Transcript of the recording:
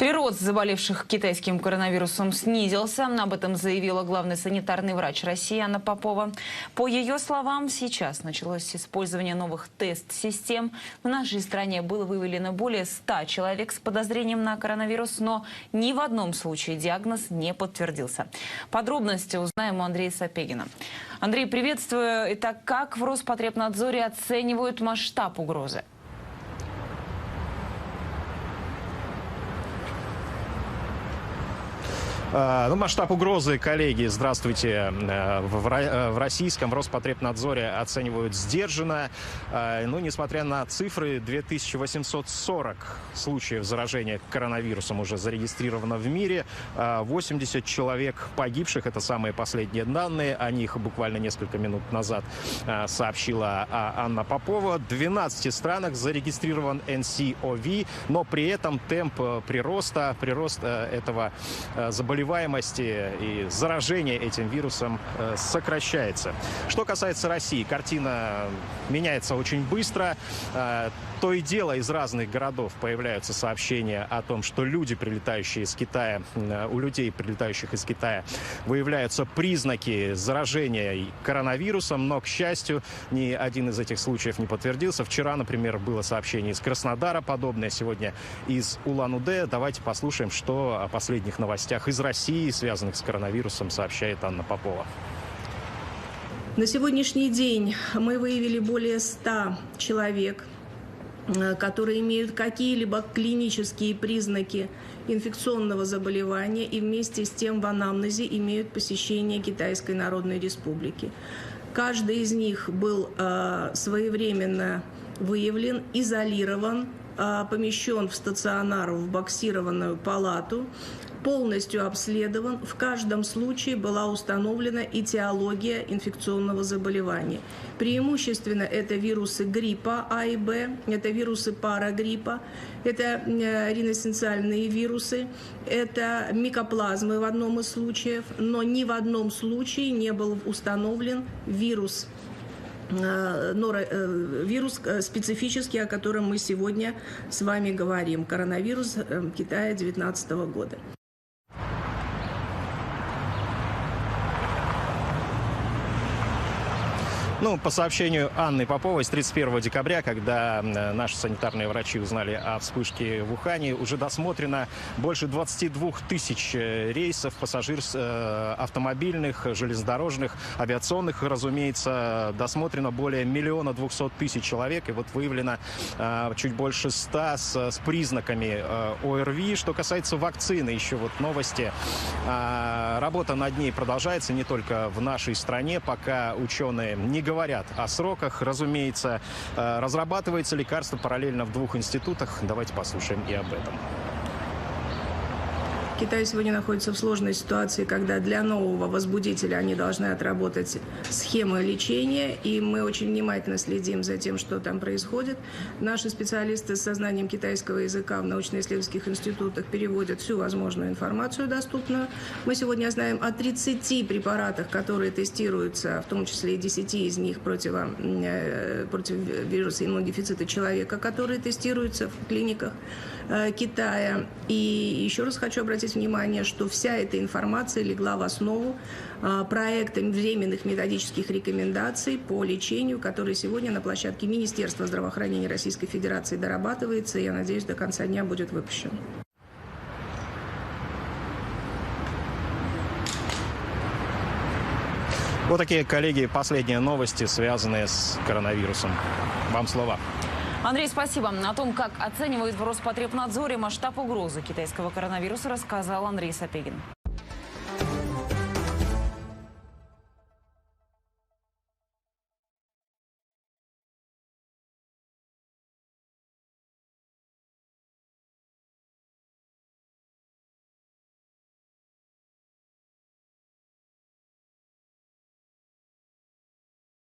Прирост заболевших китайским коронавирусом снизился. Об этом заявила главный санитарный врач России Анна Попова. По ее словам, сейчас началось использование новых тест-систем. В нашей стране было выявлено более 100 человек с подозрением на коронавирус, но ни в одном случае диагноз не подтвердился. Подробности узнаем у Андрея Сапегина. Андрей, приветствую. Итак, как в Роспотребнадзоре оценивают масштаб угрозы? Масштаб угрозы, коллеги, здравствуйте, в российском Роспотребнадзоре оценивают сдержанно. Несмотря на цифры, 2840 случаев заражения коронавирусом уже зарегистрировано в мире. 80 человек погибших, это самые последние данные. О них буквально несколько минут назад сообщила Анна Попова. В 12 странах зарегистрирован НСОВ, но при этом темп прирост этого заболевания и заражение этим вирусом сокращается. Что касается России, картина меняется очень быстро. То и дело из разных городов появляются сообщения о том, что люди, прилетающие из Китая, у людей, прилетающих из Китая, выявляются признаки заражения коронавирусом, но, к счастью, ни один из этих случаев не подтвердился. Вчера, например, было сообщение из Краснодара подобное, сегодня из Улан-Удэ. Давайте послушаем, что о последних новостях из России, связанных с коронавирусом, сообщает Анна Попова. На сегодняшний день мы выявили более 100 человек, которые имеют какие-либо клинические признаки инфекционного заболевания и вместе с тем в анамнезе имеют посещение Китайской Народной Республики. Каждый из них был своевременно выявлен, изолирован, помещен в стационар, в боксированную палату, полностью обследован. В каждом случае была установлена этиология инфекционного заболевания. Преимущественно это вирусы гриппа А и Б, это вирусы парагриппа, это риносенциальные вирусы, это микоплазмы в одном из случаев, но ни в одном случае не был установлен вирус специфический, о котором мы сегодня с вами говорим, коронавирус Китая 2019 года. По сообщению Анны Поповой, с 31 декабря, когда наши санитарные врачи узнали о вспышке в Ухане, уже досмотрено больше 22 тысяч рейсов автомобильных, железнодорожных, авиационных, разумеется. Досмотрено более 1 200 000 человек. И вот выявлено чуть больше 100 с признаками ОРВИ. Что касается вакцины, еще вот новости. Работа над ней продолжается не только в нашей стране, пока ученые не говорят о сроках. Разумеется, разрабатывается лекарство параллельно в 2 институтах. Давайте послушаем и об этом. Китай сегодня находится в сложной ситуации, когда для нового возбудителя они должны отработать схему лечения, и мы очень внимательно следим за тем, что там происходит. Наши специалисты с сознанием китайского языка в научно-исследовательских институтах переводят всю возможную информацию доступную. Мы сегодня знаем о 30 препаратах, которые тестируются, в том числе и 10 из них против вируса иммунодефицита человека, которые тестируются в клиниках Китая. И еще раз хочу обратить внимание, что вся эта информация легла в основу проекта временных методических рекомендаций по лечению, который сегодня на площадке Министерства здравоохранения Российской Федерации дорабатывается и, я надеюсь, до конца дня будет выпущен. Вот такие, коллеги, последние новости, связанные с коронавирусом. Вам слово. Андрей, спасибо. О том, как оценивают в Роспотребнадзоре масштаб угрозы китайского коронавируса, рассказал Андрей Сапегин.